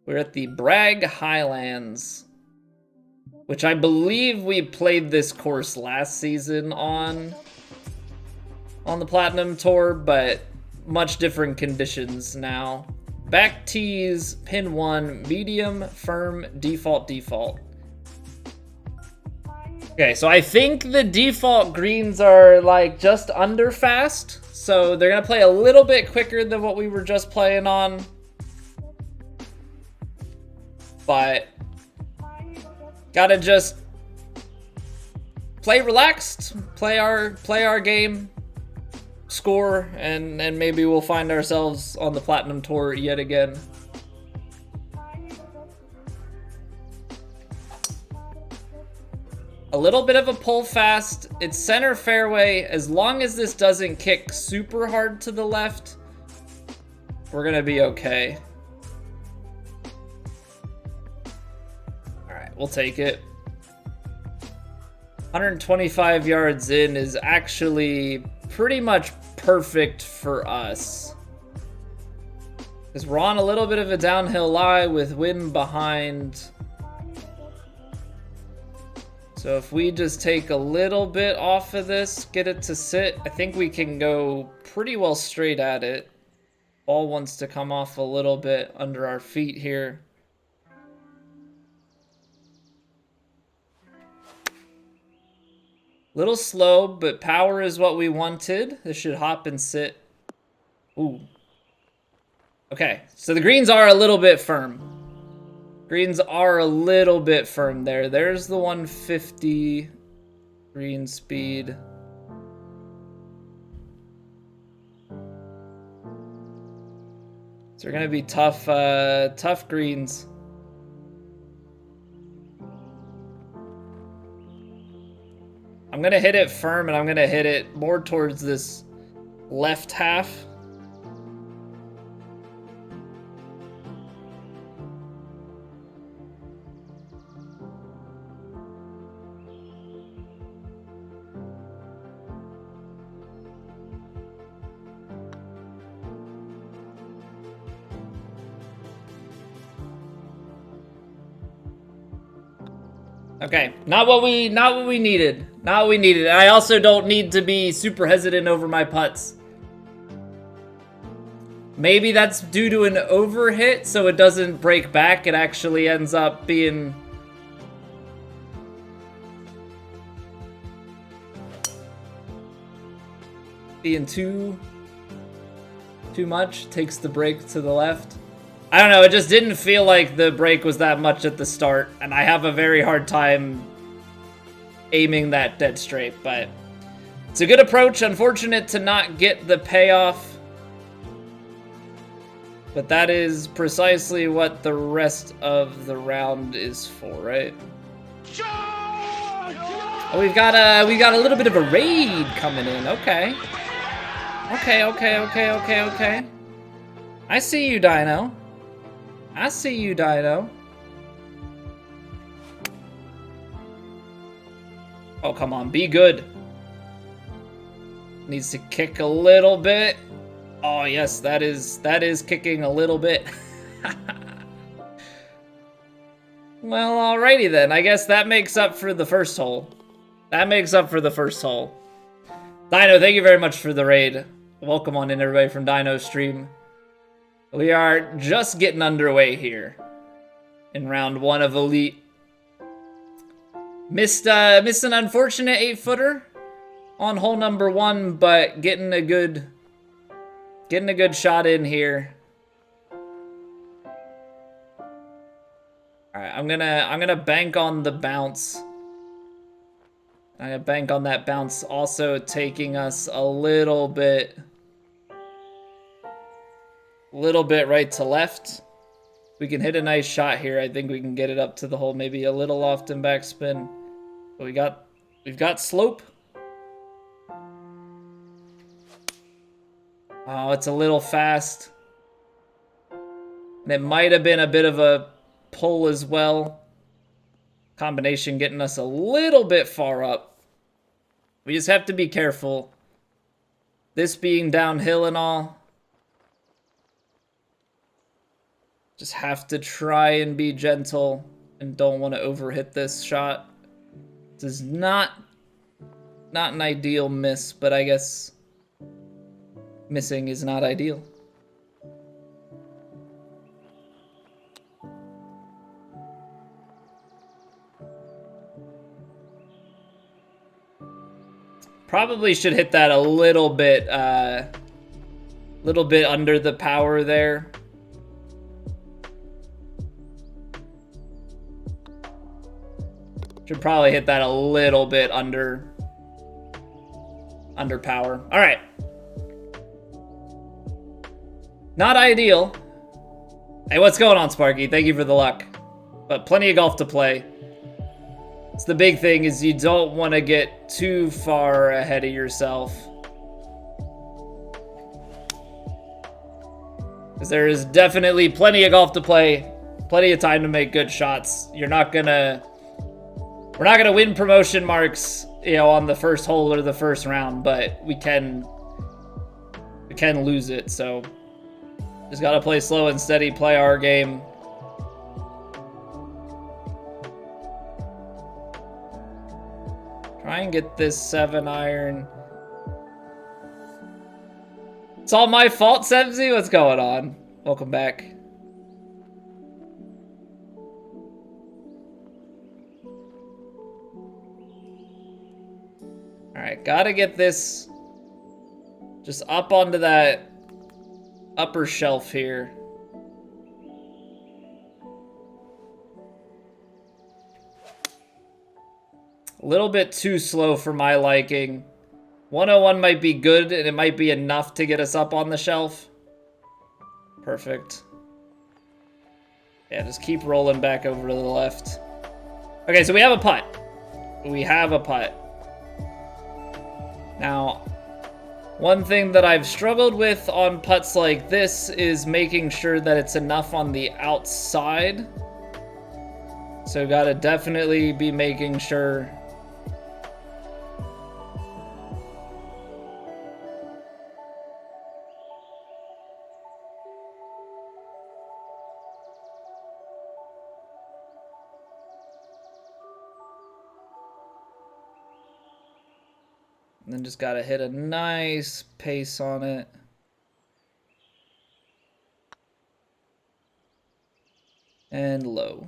We're at the Bragg Highlands, which I believe we played this course last season on the Platinum Tour, but much different conditions now. Back tees, pin 1, medium, firm, default. Okay, so I think the default greens are like just under fast, so they're gonna play a little bit quicker than what we were just playing on. But gotta just play relaxed, play our game, score, and maybe we'll find ourselves on the Platinum Tour yet again. A little bit of a pull fast. It's center fairway. As long as this doesn't kick super hard to the left, we're gonna be okay. All right, we'll take it. 125 yards in is actually pretty much perfect for us, because we're on a little bit of a downhill lie with wind behind. So if we just take a little bit off of this, get it to sit, I think we can go pretty well straight at it. Ball wants to come off a little bit under our feet here. Little slow, but power is what we wanted. This should hop and sit. Ooh. Okay, so the greens are a little bit firm. Greens are a little bit firm there. There's the 150 green speed. So they're gonna be tough, tough greens. I'm gonna hit it firm, and I'm gonna hit it more towards this left half. Okay, not what we needed. Not what we needed. I also don't need to be super hesitant over my putts. Maybe that's due to an overhit, so it doesn't break back. It actually ends up being too much. Takes the break to the left. I don't know, it just didn't feel like the break was that much at the start, and I have a very hard time aiming that dead straight, but it's a good approach. Unfortunate to not get the payoff, but that is precisely what the rest of the round is for, right? Oh, we got a little bit of a raid coming in. Okay. Okay. I see you, Dino. I see you, Dino. Oh, come on, be good. Needs to kick a little bit. Oh, yes, that is kicking a little bit. Well, alrighty then. I guess that makes up for the first hole. Dino, thank you very much for the raid. Welcome on in, everybody, from Dino's stream. We are just getting underway here in round 1 of Elite. Missed an unfortunate 8-footer on hole number 1, but getting a good shot in here. All right, I'm gonna bank on the bounce. I'm gonna bank on that bounce, also taking us a little bit right to left. We can hit a nice shot here. I think we can get it up to the hole, maybe a little off and backspin. But we've got slope. Oh, it's a little fast. And it might have been a bit of a pull as well. Combination getting us a little bit far up. We just have to be careful. This being downhill and all. Just have to try and be gentle and don't want to overhit this shot. This is not an ideal miss, but I guess missing is not ideal. Probably should hit that a little bit under the power there. Should probably hit that a little bit under power. All right. Not ideal. Hey, what's going on, Sparky? Thank you for the luck. But plenty of golf to play. It's the big thing is you don't want to get too far ahead of yourself. Because there is definitely plenty of golf to play. Plenty of time to make good shots. We're not gonna win promotion marks, you know, on the first hole or the first round, but we can lose it. So just gotta play slow and steady, play our game. Try and get this 7-iron. It's all my fault, Sebzy? What's going on? Welcome back. Alright, gotta get this just up onto that upper shelf here. A little bit too slow for my liking. 101 might be good, and it might be enough to get us up on the shelf. Perfect. Yeah, just keep rolling back over to the left. Okay, so we have a putt. We have a putt. Now, one thing that I've struggled with on putts like this is making sure that it's enough on the outside. So gotta definitely be making sure. And then just gotta hit a nice pace on it. And low.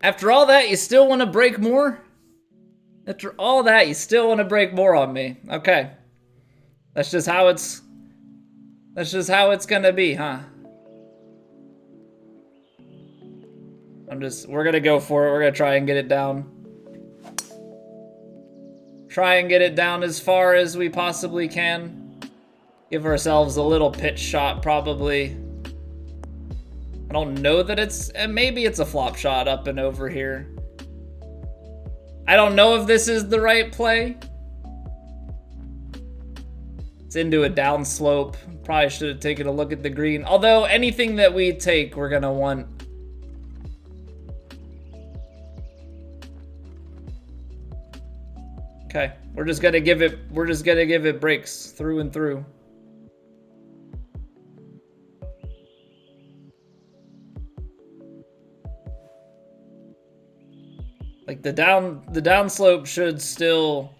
After all that, you still want to break more? After all that, you still want to break more on me. Okay. That's just how it's gonna be, huh? We're gonna go for it. We're gonna try and get it down. Try and get it down as far as we possibly can. Give ourselves a little pitch shot, probably. I don't know that it's, maybe it's a flop shot up and over here. I don't know if this is the right play. It's into a downslope. Probably should have taken a look at the green. Although anything that we take, we're gonna want. Okay, we're just gonna give it breaks through and through. Like the downslope should still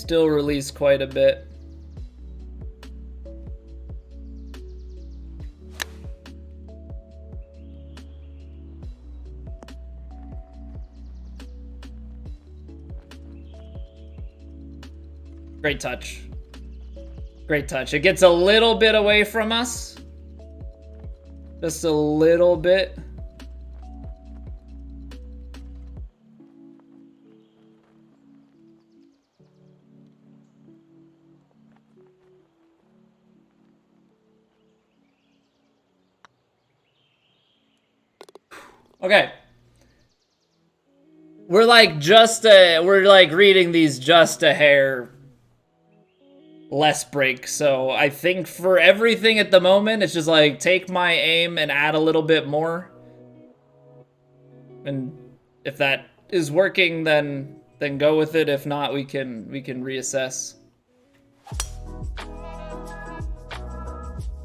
release quite a bit. Great touch. Great touch. It gets a little bit away from us. Just a little bit. Okay. We're like reading these just a hair less break. So I think for everything at the moment, it's just like take my aim and add a little bit more. And if that is working, then go with it. If not, we can reassess.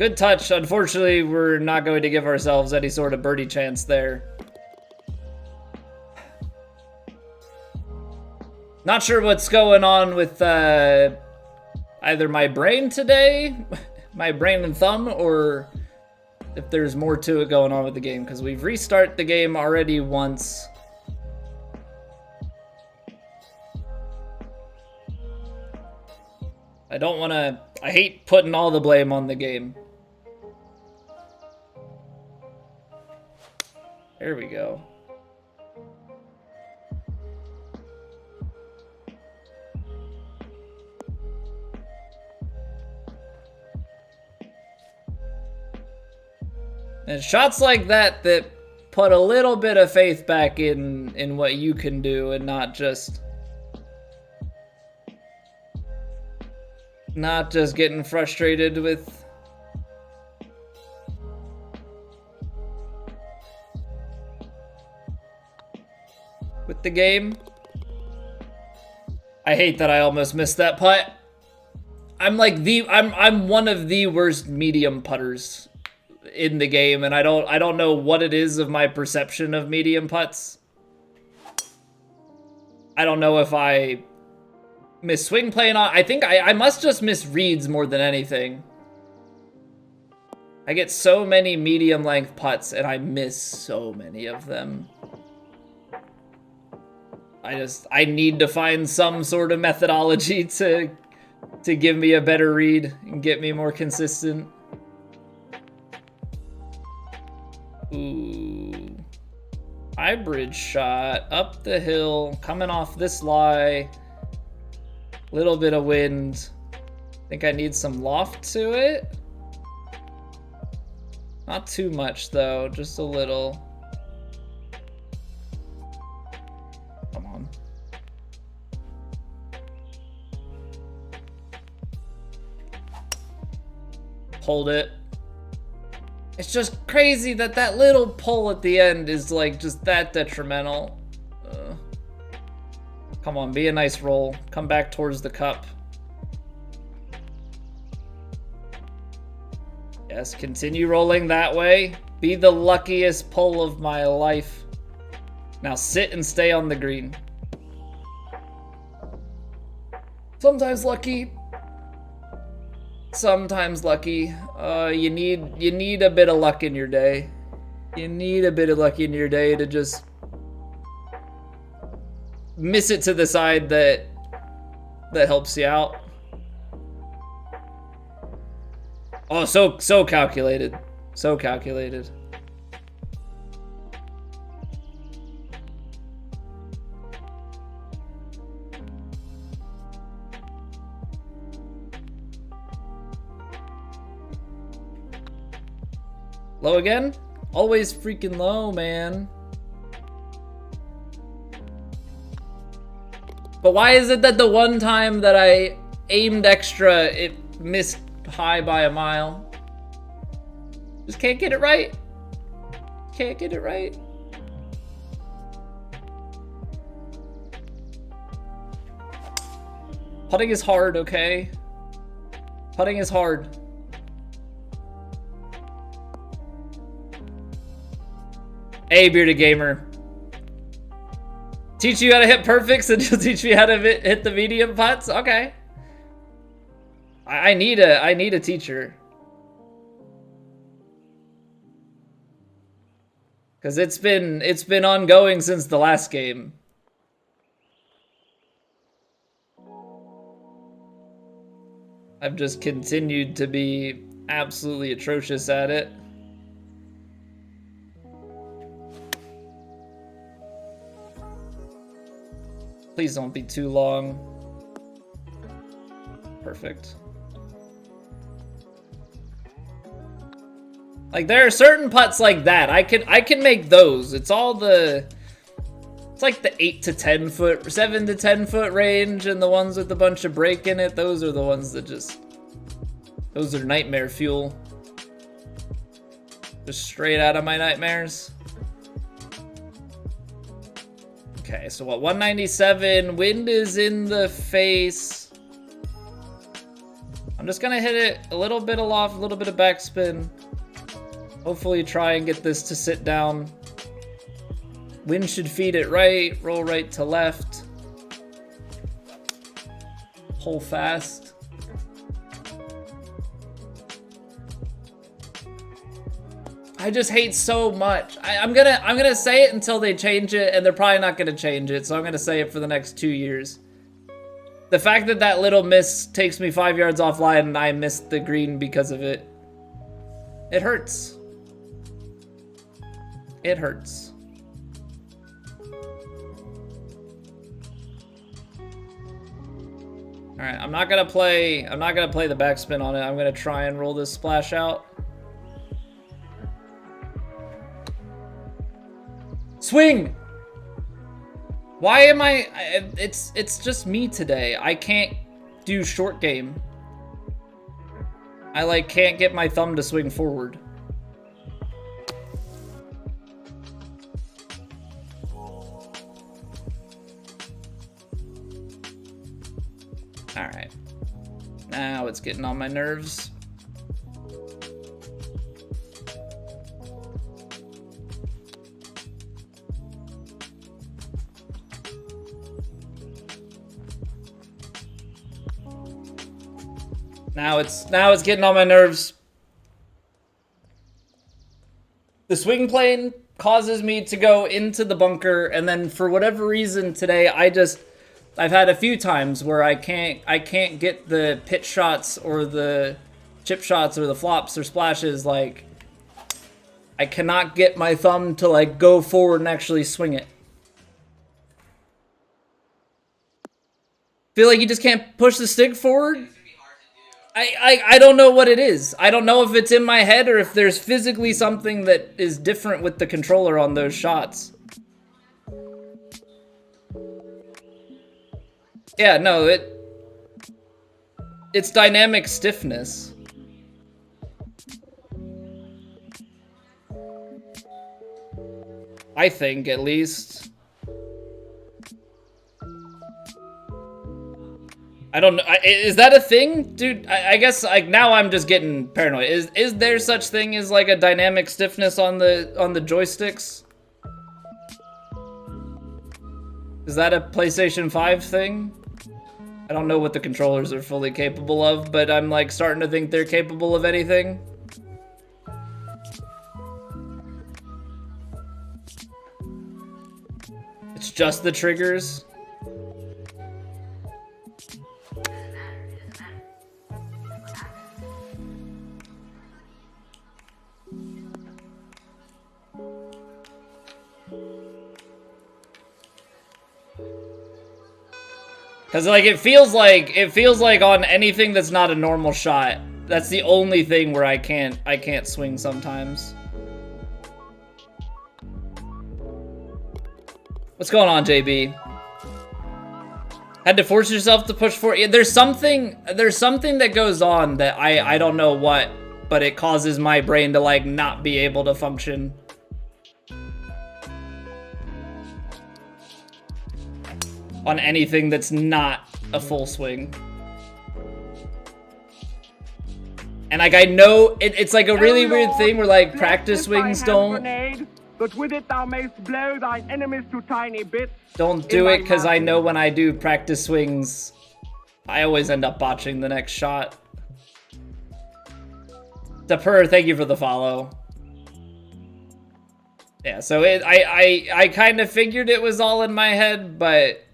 Good touch. Unfortunately, we're not going to give ourselves any sort of birdie chance there. Not sure what's going on with either my brain today, my brain and thumb, or if there's more to it going on with the game, because we've restarted the game already once. I don't want to... I hate putting all the blame on the game. There we go. And shots like that that put a little bit of faith back in what you can do, and not just getting frustrated with the game. I hate that I almost missed that putt. I'm like I'm one of the worst medium putters in the game, and I don't know what it is of my perception of medium putts. I don't know if I miss swing playing on. I think I must just miss reads more than anything. I get so many medium length putts and I miss so many of them. I need to find some sort of methodology to give me a better read and get me more consistent. Ooh. Hybrid shot up the hill, coming off this lie. Little bit of wind. Think I need some loft to it. Not too much though, just a little. Come on. Hold it. It's just crazy that that little pull at the end is like just that detrimental. Come on, be a nice roll. Come back towards the cup. Yes, continue rolling that way. Be the luckiest pull of my life. Now sit and stay on the green. Sometimes lucky. Sometimes lucky. You need a bit of luck in your day. You need a bit of luck in your day to just miss it to the side that helps you out. Oh, so calculated. So calculated. Low again? Always freaking low, man. But why is it that the one time that I aimed extra, it missed high by a mile? Just can't get it right. Can't get it right. Putting is hard, okay? Putting is hard. Hey, Bearded Gamer. Teach you how to hit perfects and you'll teach me how to hit the medium putts? Okay. I need a teacher. Cause it's been ongoing since the last game. I've just continued to be absolutely atrocious at it. Please don't be too long. Perfect. Like there are certain putts like that. I can make those. It's all the it's like the 8 to 10 foot, 7 to 10 foot range, and the ones with a bunch of break in it, those are the ones that those are nightmare fuel. Just straight out of my nightmares. Okay, so what, 197, wind is in the face. I'm just gonna hit it a little bit aloft, a little bit of backspin. Hopefully try and get this to sit down. Wind should feed it right, roll right to left. Hole fast. I just hate so much. I'm gonna say it until they change it, and they're probably not gonna change it, so I'm gonna say it for the next 2 years. The fact that that little miss takes me 5 yards offline and I missed the green because of it, it hurts. It hurts. All right, I'm not gonna play the backspin on it. I'm gonna try and roll this splash out. Swing! Why am I... It's just me today. I can't do short game. I, like, can't get my thumb to swing forward. Alright. Now it's getting on my nerves. Now it's getting on my nerves. The swing plane causes me to go into the bunker, and then for whatever reason today, I've had a few times where I can't get the pitch shots or the chip shots or the flops or splashes. Like, I cannot get my thumb to like go forward and actually swing it. Feel like you just can't push the stick forward. I don't know what it is. I don't know if it's in my head or if there's physically something that is different with the controller on those shots. Yeah, no, it's dynamic stiffness. I think, at least. I don't know. Is that a thing? Dude, I guess like now I'm just getting paranoid. Is there such thing as like a dynamic stiffness on the joysticks? Is that a PlayStation 5 thing? I don't know what the controllers are fully capable of, but I'm like starting to think they're capable of anything. It's just the triggers. Cause like it feels like on anything that's not a normal shot, that's the only thing where I can't swing sometimes. What's going on, JB? Had to force yourself to push forward. Yeah, there's something that goes on that I don't know what, but it causes my brain to like not be able to function. On anything that's not a full swing. And like I know it's like a really weird thing where like practice swings don't. But with it thou mayst blow thine enemies to tiny bits. Don't do it, because I know when I do practice swings, I always end up botching the next shot. Dapur, thank you for the follow. Yeah, so I kind of figured it was all in my head, but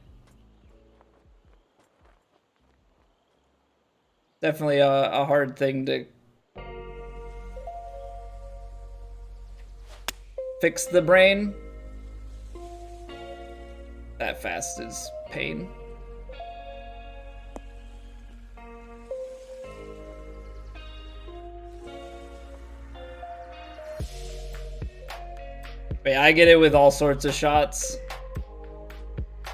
definitely a hard thing to fix the brain. That fast is pain. But yeah, I get it with all sorts of shots.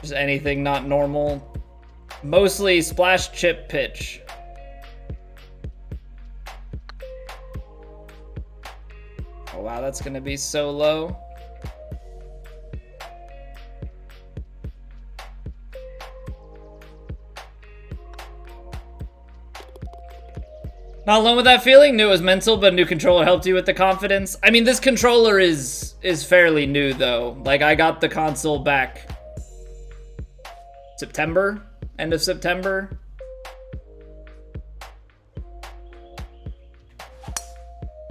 Just anything not normal. Mostly splash, chip, pitch. Oh wow, that's gonna be so low. Not alone with that feeling. Knew it was mental, but a new controller helped you with the confidence. I mean, this controller is fairly new, though. Like, I got the console back September, end of September.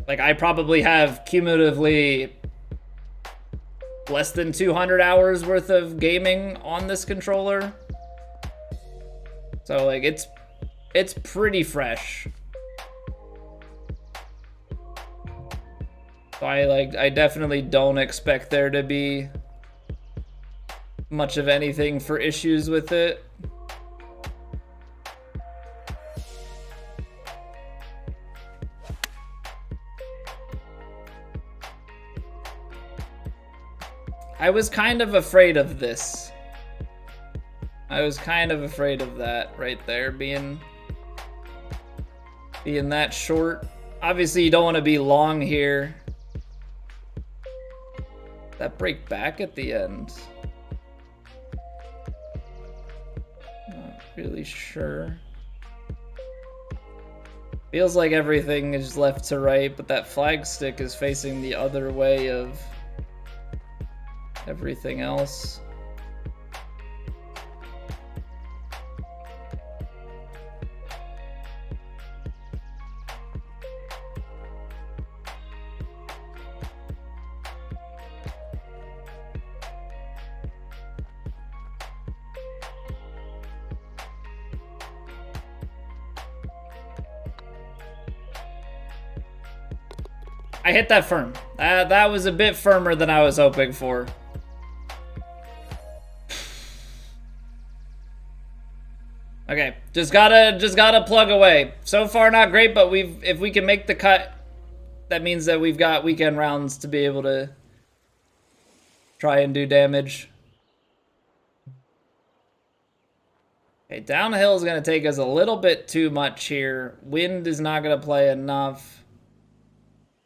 Like, I probably have cumulatively less than 200 hours worth of gaming on this controller. So, like, it's pretty fresh. So I definitely don't expect there to be much of anything for issues with it. I was kind of afraid of this. I was kind of afraid of that right there, being that short. Obviously, you don't want to be long here. That break back at the end. Not really sure. Feels like everything is left to right, but that flag stick is facing the other way of everything else. I hit that firm. That was a bit firmer than I was hoping for. Okay, just gotta plug away. So far, not great, but if we can make the cut, that means that we've got weekend rounds to be able to try and do damage. Okay, downhill is gonna take us a little bit too much here. Wind is not gonna play enough.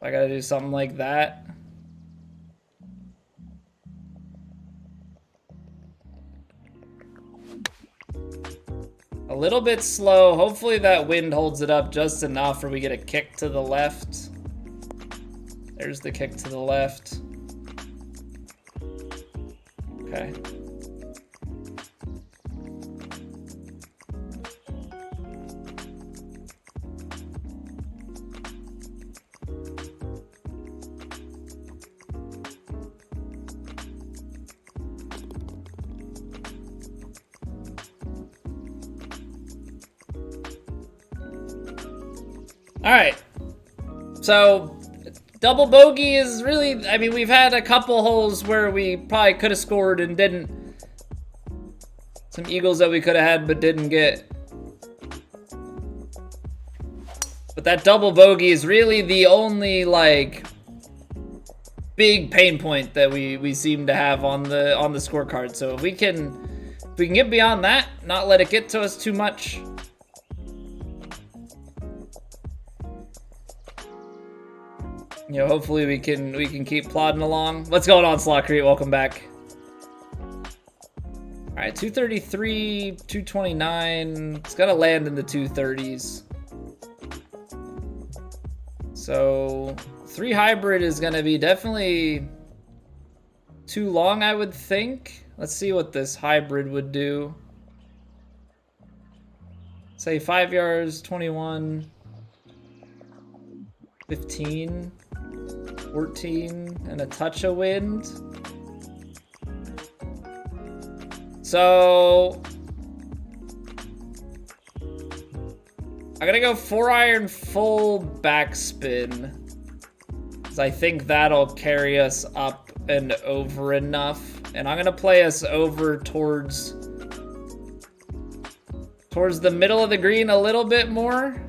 I gotta do something like that. A little bit slow. Hopefully that wind holds it up just enough or we get a kick to the left. There's the kick to the left. Okay. All right, so double bogey is really, I mean, we've had a couple holes where we probably could have scored and didn't. Some eagles that we could have had but didn't get. But that double bogey is really the only, like, big pain point that we seem to have on the scorecard. So if we can get beyond that, not let it get to us too much. You know, hopefully we can keep plodding along. What's going on, Slotcrete? Welcome back. All right, 233, 229. It's got to land in the 230s. So 3 hybrid is going to be definitely too long, I would think. Let's see what this hybrid would do. Say 5 yards, 21, 15. 14 and a touch of wind. So I'm gonna go 4-iron full backspin, because I think that'll carry us up and over enough. And I'm gonna play us over towards the middle of the green a little bit more.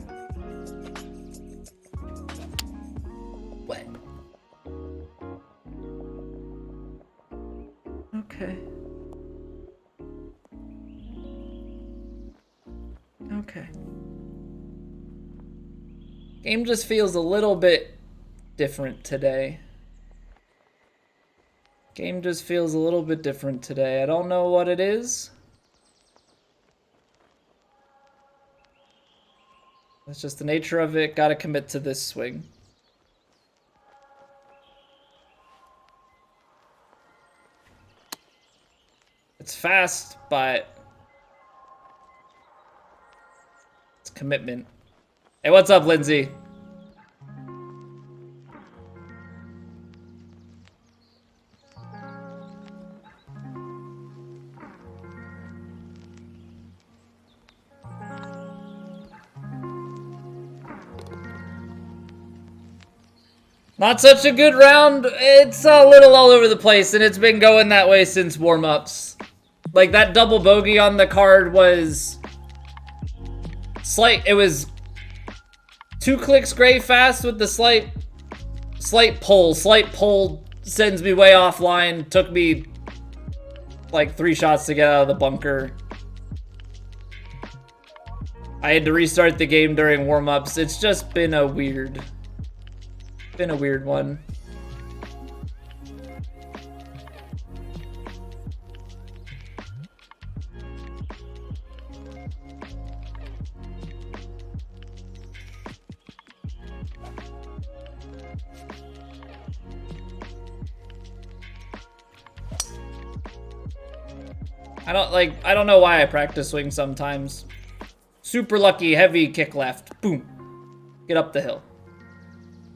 Okay. Okay. Game just feels a little bit different today. Game just feels a little bit different today. I don't know what it is. That's just the nature of it. Gotta commit to this swing. It's fast, but it's commitment. Hey, what's up, Lindsay? Not such a good round. It's a little all over the place, and it's been going that way since warm-ups. Like, that double bogey on the card was slight. It was 2 clicks gray fast with the slight pull. Slight pull sends me way offline. Took me like 3 shots to get out of the bunker. I had to restart the game during warm-ups. It's just been a weird one. I don't know why I practice swing sometimes. Super lucky, heavy kick left. Boom. Get up the hill.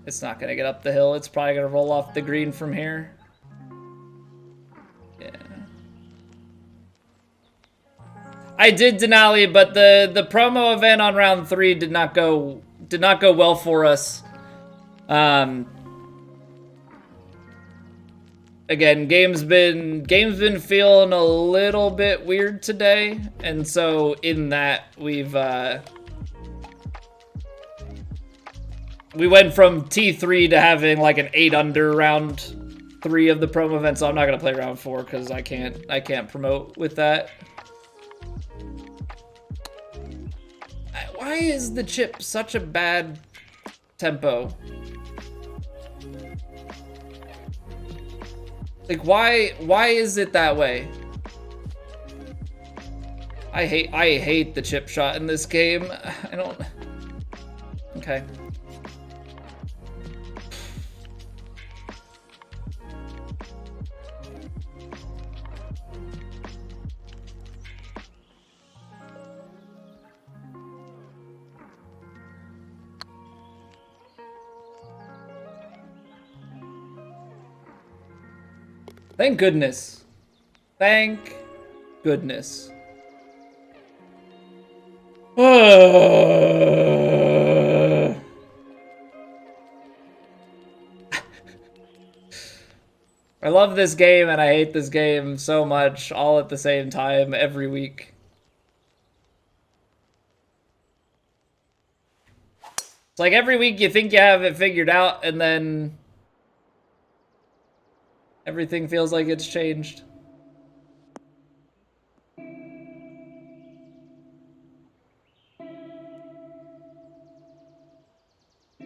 It's not gonna get up the hill. It's probably gonna roll off the green from here. Yeah. I did Denali, but the promo event on round 3 did not go well for us. Again, game's been feeling a little bit weird today, and so in that we went from T3 to having like an 8 under round 3 of the promo event, so I'm not gonna play round 4 because I can't promote with that. Why is the chip such a bad tempo? Like, why is it that way? I hate the chip shot in this game. I don't... Okay. Thank goodness. Thank goodness. I love this game and I hate this game so much all at the same time every week. It's like every week you think you have it figured out and then everything feels like it's changed.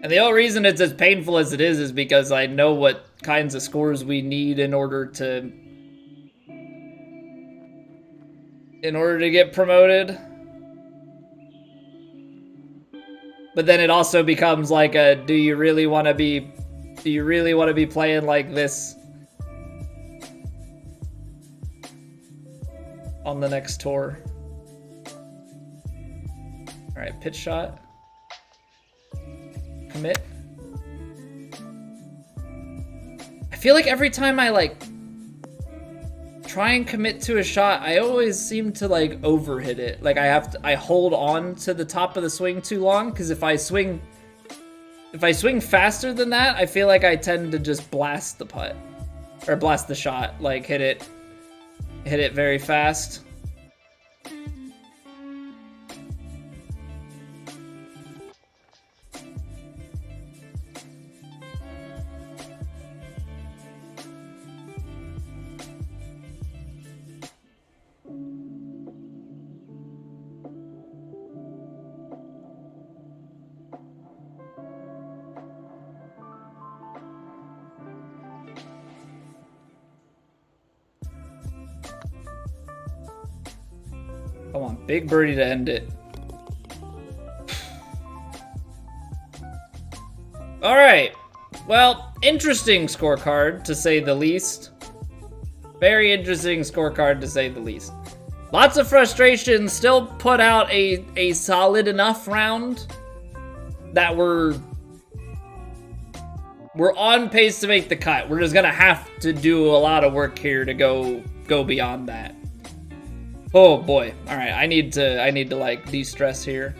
And the only reason it's as painful as it is because I know what kinds of scores we need in order to get promoted. But then it also becomes like a, do you really want to be playing like this on the next tour? All right, pitch shot. Commit. I feel like every time I like try and commit to a shot, I always seem to like overhit it. Like I hold on to the top of the swing too long because if I swing faster than that, I feel like I tend to just blast the putt or blast the shot, like hit it very fast. Come on, big birdie to end it. All right. Well, interesting scorecard, to say the least. Very interesting scorecard, to say the least. Lots of frustration, still put out a solid enough round that we're on pace to make the cut. We're just gonna have to do a lot of work here to go beyond that. Oh boy. All right, I need to like de-stress here.